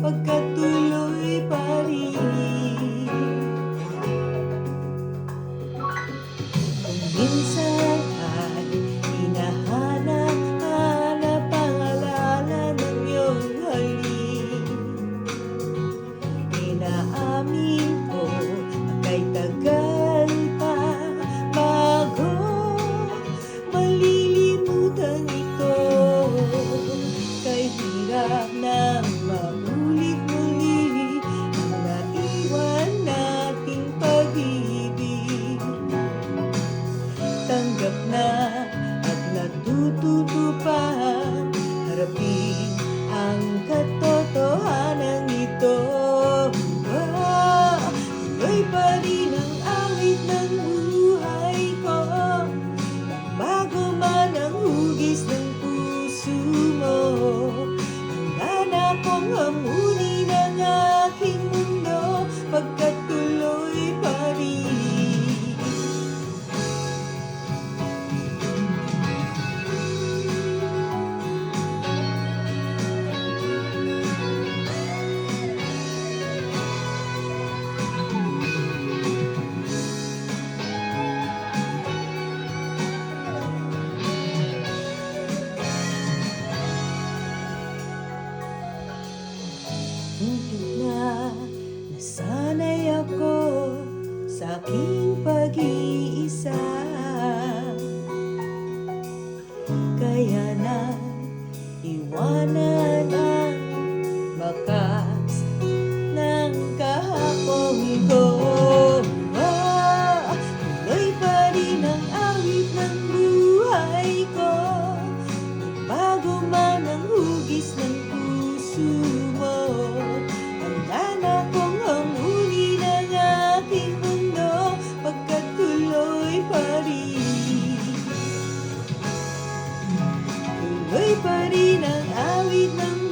pagkat tuloy pa rin. Kung minsan ay hinahanap-hanap ang alala ng iyong halik, inaamin ko aka'y tagal pa bago malilimutan ito. Kay hirap na maulit muli ang naiwan nating pag-ibig. Tanggap na at natututo pa harapin ang katotohanan ito. Tuloy pa rin ang awit ng buhay ko, bago man ang hugis ng puso mo. Handa na akong hamunin ang aking mundo, pagkat tuloy pa rin. Muntik na nasanay ako sa aking pag-iisa, kaya na iwanan ang bakas ng kahapon ko. Tuloy pa rin ang awit ng buhay ko, bago man ang hugis ng puso mo. Handa na akong hamunin ang aking mundo, pagkat tuloy pa rin. Tuloy pa rin ang awit ng